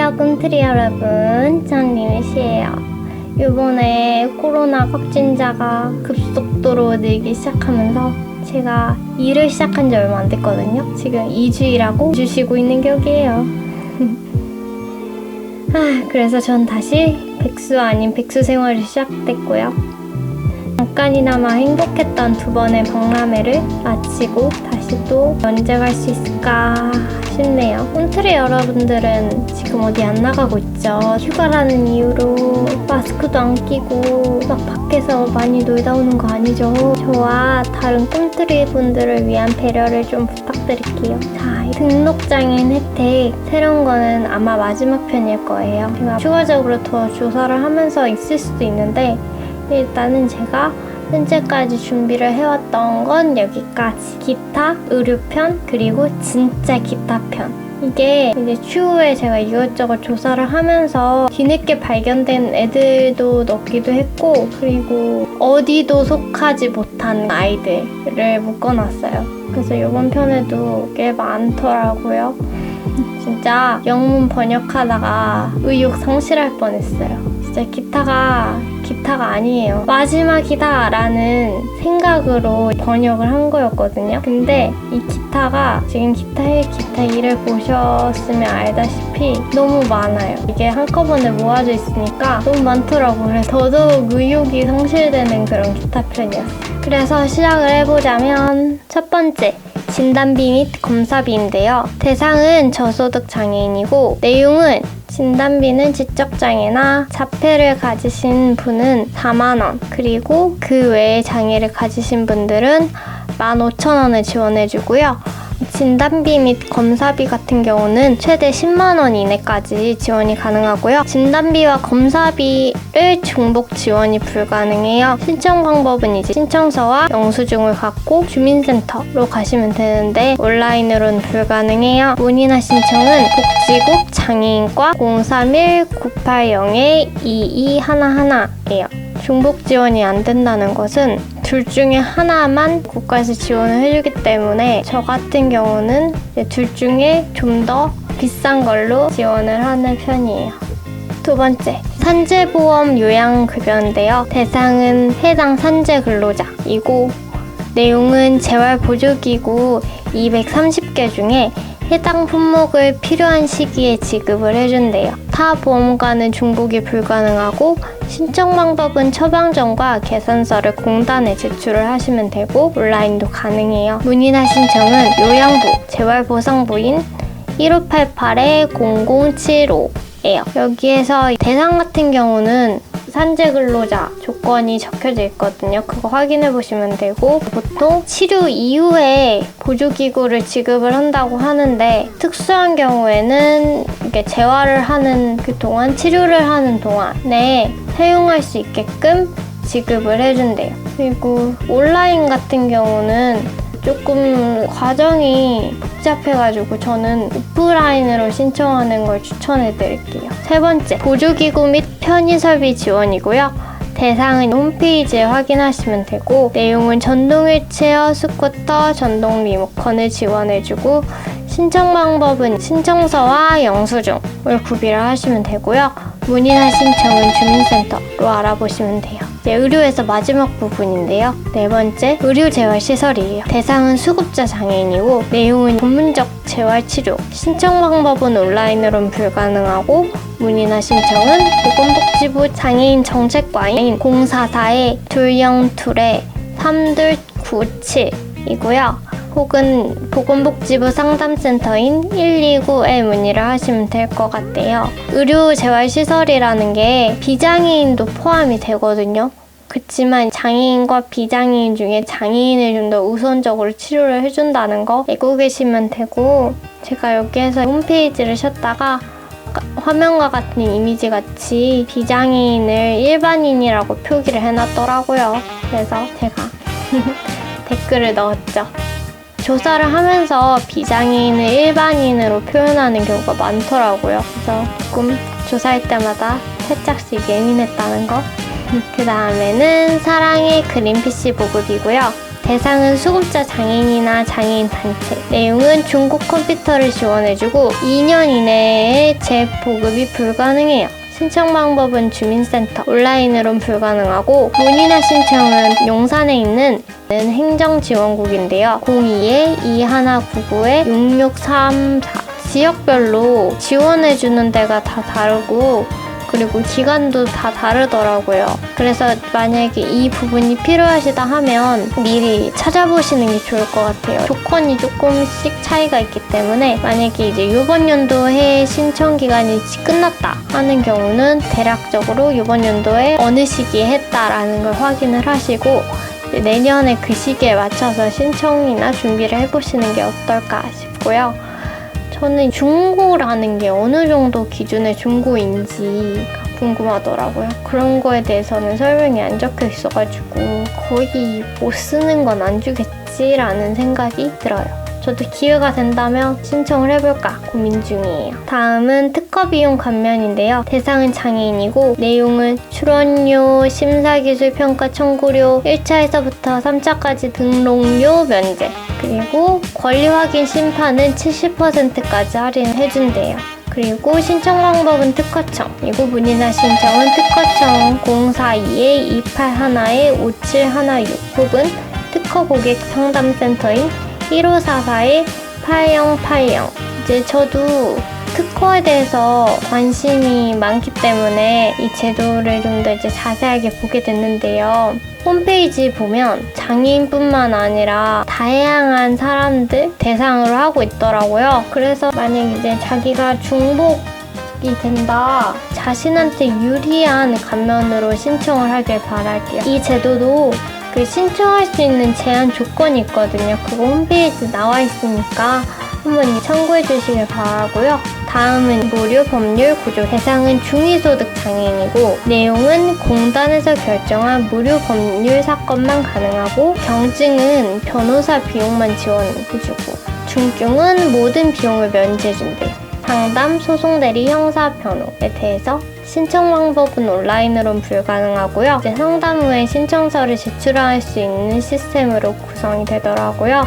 안녕하세요 꿈트리 여러분, 전 리미씨예요. 이번에 코로나 확진자가 급속도로 늘기 시작하면서 제가 일을 시작한 지 얼마 안 됐거든요. 지금 2주 일하고 2주 쉬고 있는 격이에요. 그래서 전 다시 백수 아닌 백수 생활이 시작됐고요. 잠깐이나마 행복했던 2번의 박람회를 마치고 다시 또 언제 갈 수 있을까 싶네요. 꿈트리 여러분들은 지금 어디 안 나가고 있죠? 휴가라는 이유로 마스크도 안 끼고 막 밖에서 많이 놀다 오는 거 아니죠? 저와 다른 꿈트리 분들을 위한 배려를 좀 부탁드릴게요. 자, 등록장애인 혜택 새로운 거는 아마 마지막 편일 거예요. 제가 추가적으로 더 조사를 하면서 있을 수도 있는데 일단은 제가 현재까지 준비를 해왔던 건 여기까지. 기타, 의료편, 그리고 진짜 기타편. 이게 이제 추후에 제가 이것저것 조사를 하면서 뒤늦게 발견된 애들도 넣기도 했고, 그리고 어디도 속하지 못한 아이들을 묶어놨어요. 그래서 이번 편에도 꽤 많더라고요. 진짜 영문 번역하다가 의욕 상실할 뻔했어요. 진짜 기타가 아니에요. 마지막이다 라는 생각으로 번역을 한 거였거든요. 근데 이 기타가 지금 기타 1, 기타 2를 보셨으면 알다시피 너무 많아요. 이게 한꺼번에 모아져 있으니까 너무 많더라고요. 그래서 더더욱 의욕이 상실되는 그런 기타 편이었어요. 그래서 시작을 해보자면 첫 번째, 진단비 및 검사비인데요. 대상은 저소득 장애인이고 내용은 진단비는 지적장애나 자폐를 가지신 분은 4만원, 그리고 그 외에 장애를 가지신 분들은 15,000원을 지원해주고요. 진단비 및 검사비 같은 경우는 최대 10만원 이내까지 지원이 가능하고요. 진단비와 검사비를 중복 지원이 불가능해요. 신청 방법은 이제 신청서와 영수증을 갖고 주민센터로 가시면 되는데 온라인으로는 불가능해요. 문의나 신청은 복지국 장애인과 031-980-2211예요. 중복 지원이 안 된다는 것은 둘 중에 하나만 국가에서 지원을 해주기 때문에 저 같은 경우는 둘 중에 좀 더 비싼 걸로 지원을 하는 편이에요. 두 번째, 산재보험 요양급여인데요. 대상은 해당 산재 근로자이고 내용은 재활보조기구 230개 중에 해당 품목을 필요한 시기에 지급을 해준대요. 타 보험과는 중복이 불가능하고 신청 방법은 처방전과 계산서를 공단에 제출을 하시면 되고 온라인도 가능해요. 문의나 신청은 요양부 재활보상부인 1588-0075예요. 여기에서 대상 같은 경우는 산재 근로자 조건이 적혀져 있거든요. 그거 확인해 보시면 되고 보통 치료 이후에 보조기구를 지급을 한다고 하는데 특수한 경우에는 이게 재활을 하는 그 동안 치료를 하는 동안에 사용할 수 있게끔 지급을 해준대요. 그리고 온라인 같은 경우는 조금 과정이 복잡해가지고 저는 오프라인으로 신청하는 걸 추천해드릴게요. 세 번째, 보조기구 및 편의설비 지원이고요. 대상은 홈페이지에 확인하시면 되고 내용은 전동 휠체어, 스쿠터, 전동 리모컨을 지원해주고 신청 방법은 신청서와 영수증을 구비를 하시면 되고요. 문의나 신청은 주민센터로 알아보시면 돼요. 이제 의료에서 마지막 부분인데요. 네 번째, 의료재활시설이에요. 대상은 수급자 장애인이고 내용은 전문적 재활치료. 신청 방법은 온라인으로는 불가능하고 문의나 신청은 보건복지부 장애인 정책과인 044-32-3297이고요. 혹은 보건복지부 상담센터인 129에 문의를 하시면 될 것 같아요. 의료재활시설이라는 게 비장애인도 포함이 되거든요. 그치만 장애인과 비장애인 중에 장애인을 좀 더 우선적으로 치료를 해준다는 거 알고 계시면 되고 제가 여기에서 홈페이지를 셨다가 화면과 같은 이미지 같이 비장애인을 일반인이라고 표기를 해놨더라고요. 그래서 제가 댓글을 넣었죠. 조사를 하면서 비장애인을 일반인으로 표현하는 경우가 많더라고요. 그래서 조금 조사할 때마다 살짝씩 예민했다는 거. 그 다음에는 사랑의 그린피쉬 보급이고요. 대상은 수급자 장애인이나 장애인 단체. 내용은 중국 컴퓨터를 지원해주고 2년 이내에 재보급이 불가능해요. 신청 방법은 주민센터, 온라인으론 불가능하고 문의나 신청은 용산에 있는 행정지원국인데요. 02-2199-6634 지역별로 지원해주는 데가 다 다르고 그리고 기간도 다 다르더라고요. 그래서 만약에 이 부분이 필요하시다 하면 미리 찾아보시는 게 좋을 것 같아요. 조건이 조금씩 차이가 있기 때문에 만약에 이제 이번 연도에 신청 기간이 끝났다 하는 경우는 대략적으로 이번 연도에 어느 시기에 했다라는 걸 확인을 하시고 내년에 그 시기에 맞춰서 신청이나 준비를 해보시는 게 어떨까 싶고요. 저는 중고라는 게 어느 정도 기준의 중고인지가 궁금하더라고요. 그런 거에 대해서는 설명이 안 적혀 있어가지고 거의 못 쓰는 건 안 주겠지라는 생각이 들어요. 저도 기회가 된다면 신청을 해볼까 고민 중이에요. 다음은 특허 비용 감면인데요. 대상은 장애인이고 내용은 출원료, 심사기술 평가 청구료, 1차에서부터 3차까지 등록료 면제, 그리고 권리 확인 심판은 70%까지 할인해준대요. 그리고 신청 방법은 특허청이고 문의나 신청은 특허청 042-2811-5716 혹은 특허 고객 상담센터인 1544-8080. 이제 저도 특허에 대해서 관심이 많기 때문에 이 제도를 좀 더 이제 자세하게 보게 됐는데요. 홈페이지 보면 장애인뿐만 아니라 다양한 사람들 대상으로 하고 있더라고요. 그래서 만약 이제 자기가 중복이 된다, 자신한테 유리한 감면으로 신청을 하길 바랄게요. 이 제도도 그 신청할 수 있는 제한 조건이 있거든요. 그거 홈페이지에 나와 있으니까 한번 참고해 주시길 바라고요. 다음은 무료 법률 구조. 대상은 중위소득 장애인이고 내용은 공단에서 결정한 무료 법률 사건만 가능하고 경증은 변호사 비용만 지원해주고 중증은 모든 비용을 면제해준대요. 상담, 소송대리, 형사변호에 대해서 신청 방법은 온라인으로는 불가능하고요. 이제 상담 후에 신청서를 제출할 수 있는 시스템으로 구성이 되더라고요.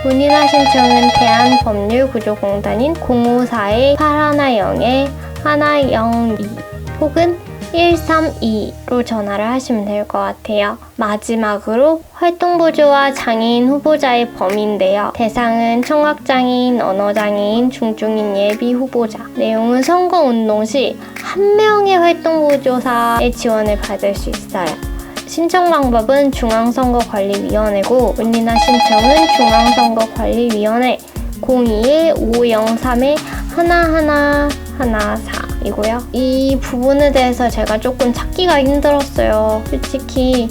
문의나 신청은 대한법률구조공단인 054-810-102 혹은 132로 전화를 하시면 될 것 같아요. 마지막으로 활동보조와 장애인 후보자의 범위인데요. 대상은 청각장애인, 언어장애인, 중증인 예비 후보자. 내용은 선거운동 시 한 명의 활동보조사의 지원을 받을 수 있어요. 신청 방법은 중앙선거관리위원회고 문의나 신청은 중앙선거관리위원회 02-503-11114 이고요. 이 부분에 대해서 제가 조금 찾기가 힘들었어요. 솔직히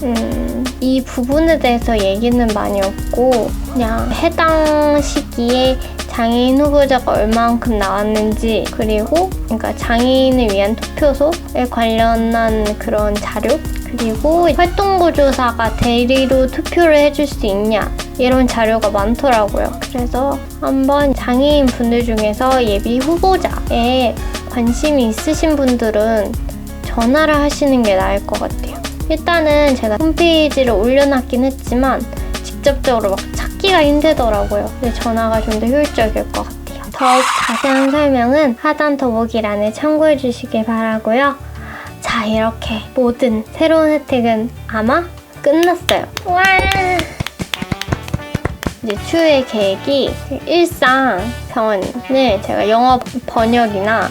이 부분에 대해서 얘기는 많이 없고 그냥 해당 시기에 장애인 후보자가 얼만큼 나왔는지 그리고 그러니까 장애인을 위한 투표소에 관련한 그런 자료 그리고 활동보조사가 대리로 투표를 해줄 수 있냐 이런 자료가 많더라고요. 그래서 한번 장애인 분들 중에서 예비 후보자에 관심이 있으신 분들은 전화를 하시는 게 나을 것 같아요. 일단은 제가 홈페이지를 올려놨긴 했지만 직접적으로 막 찾기가 힘들더라고요. 근데 전화가 좀 더 효율적일 것 같아요. 더욱 자세한 설명은 하단 더보기란에 참고해 주시길 바라고요. 자, 이렇게 모든 새로운 혜택은 아마 끝났어요. 와! 이제 추후의 계획이 일상 병원을 제가 영어 번역이나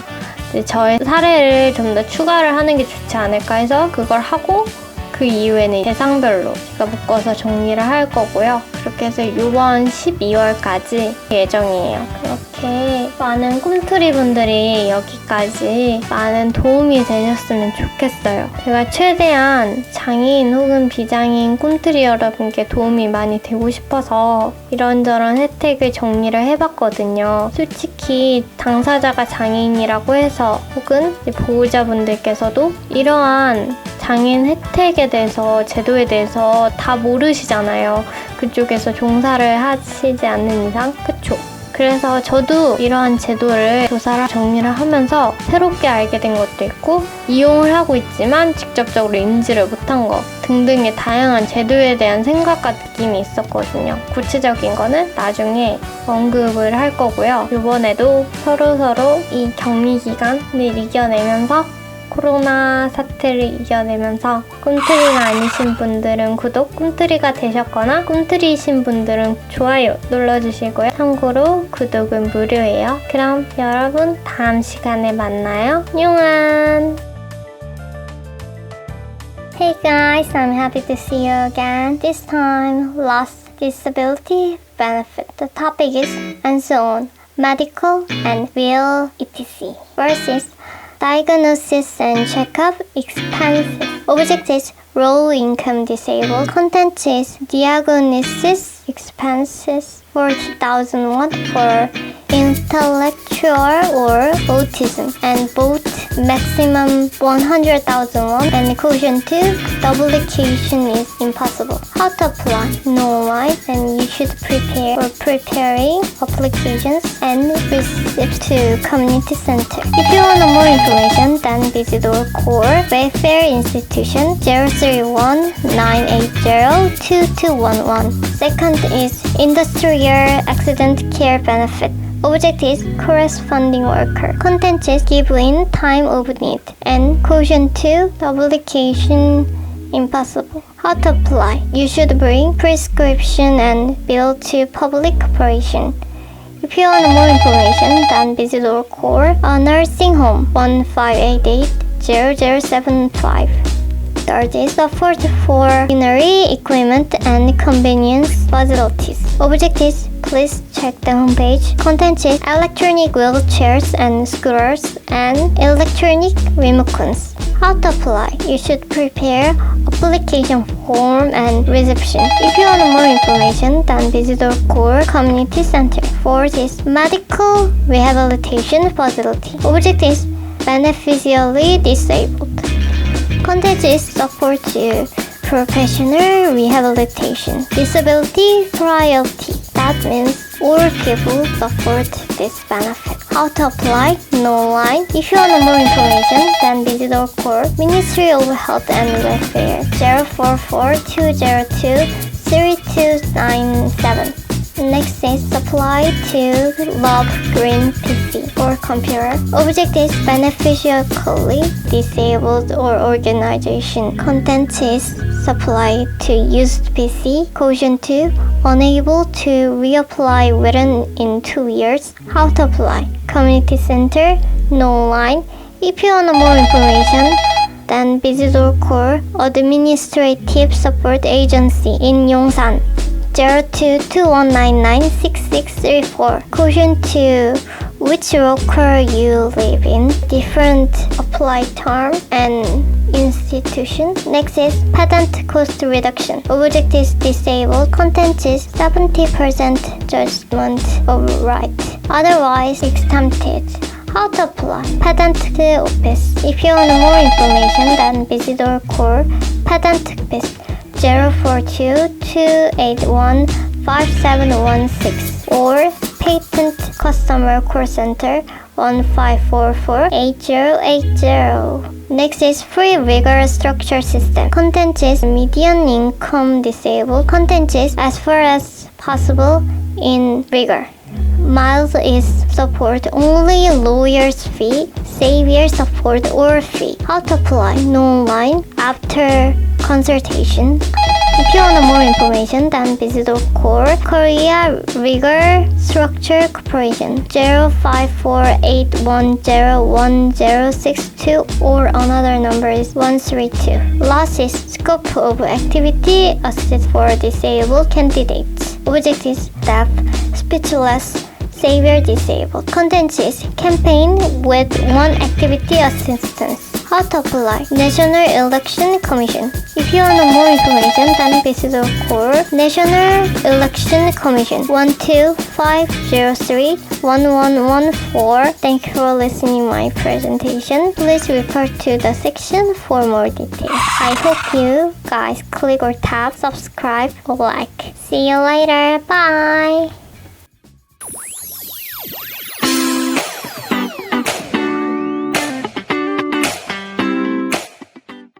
저의 사례를 좀 더 추가를 하는 게 좋지 않을까 해서 그걸 하고 그 이후에는 대상별로 제가 묶어서 정리를 할 거고요. 그렇게 해서 이번 12월까지 예정이에요. 그렇게 많은 꿈틀이 분들이 여기까지 많은 도움이 되셨으면 좋겠어요. 제가 최대한 장애인 혹은 비장애인 꿈틀이 여러분께 도움이 많이 되고 싶어서 이런저런 혜택을 정리를 해봤거든요. 솔직히 당사자가 장애인이라고 해서 혹은 보호자분들께서도 이러한 장애인 혜택에 대해서, 제도에 대해서 다 모르시잖아요. 그쪽에서 종사를 하시지 않는 이상, 그쵸? 그래서 저도 이러한 제도를 조사를 정리를 하면서 새롭게 알게 된 것도 있고 이용을 하고 있지만 직접적으로 인지를 못한 것 등등의 다양한 제도에 대한 생각과 느낌이 있었거든요. 구체적인 거는 나중에 언급을 할 거고요. 이번에도 서로서로 이 격리 기간을 이겨내면서 코로나 사태를 이겨내면서 꿈틀이가 아니신 분들은 구독, 꿈틀이가 되셨거나 꿈틀이신 분들은 좋아요 눌러주시고요. 참고로 구독은 무료예요. 그럼 여러분 다음 시간에 만나요. 안녕. Hey guys, I'm happy to see you again. This time, lost disability benefit. The topic is and so on, medical and real etc. Versus diagnosis and checkup expenses. Object is low income disabled. Content is diagnosis expenses 40,000 won for intellectual or autism and both maximum 100,000 won and quotient to duplication is impossible. How to apply? No why, and you should prepare for preparing applications and receive to community center. If you want more information, then visit our core welfare institution 031 980 2211. Second is industrial accident care benefit. Object is corresponding worker. Content is give in time of need. And quotient to duplication impossible. How to apply? You should bring prescription and bill to public operation. If you want more information, then visit our core nursing home 1588 0075. Third is support for machinery, equipment, and convenience facilities. Object is please check the homepage. Content is electronic wheelchairs and scooters and electronic remotes. How to apply? You should prepare application form and reception. If you want more information, then visit our core community center. Fourth is medical rehabilitation facility. Object is beneficially disabled. Content is support to professional rehabilitation. Disability priority. That means all people support this benefit. How to apply? No line. If you want more information, then visit our core Ministry of Health and Welfare 044-202-3297. Next is supply to Love Green PC or computer. Object is beneficially disabled or organization. Content is supply to used PC. Quotient to unable to reapply within in 2 years. How to apply? Community center, no line. If you want more information, then visit our core administrative support agency in Yongsan. 0221996634. Quotient to which local you live in, different apply term and institution. Next is patent cost reduction. Object is disabled. Content is 70% judgment of right. Otherwise exempted. How to apply? Patent office. If you want more information, then visit our core patent office 042-281-5716 or Patent Customer Call Center 1544-8080. Next is free rigor structure system. Content is median income disabled. Content is as far as possible in rigor. Miles is support only lawyer's fee, savior support or fee. How to apply? No line after consultation. If you want more information, then visit our core Korea Rigor Structure Corporation 05481011062 or another number is 132. Last is scope of activity assist for disabled candidates. Object is deaf, speechless, savior disabled. Content is campaign with one activity assistance. How to apply? National Election Commission. If you want more information, then visit our core National Election Commission 12503-1114. Thank you for listening my presentation. Please refer to the section for more details. I hope you guys click or tap subscribe or like. See you later. Bye.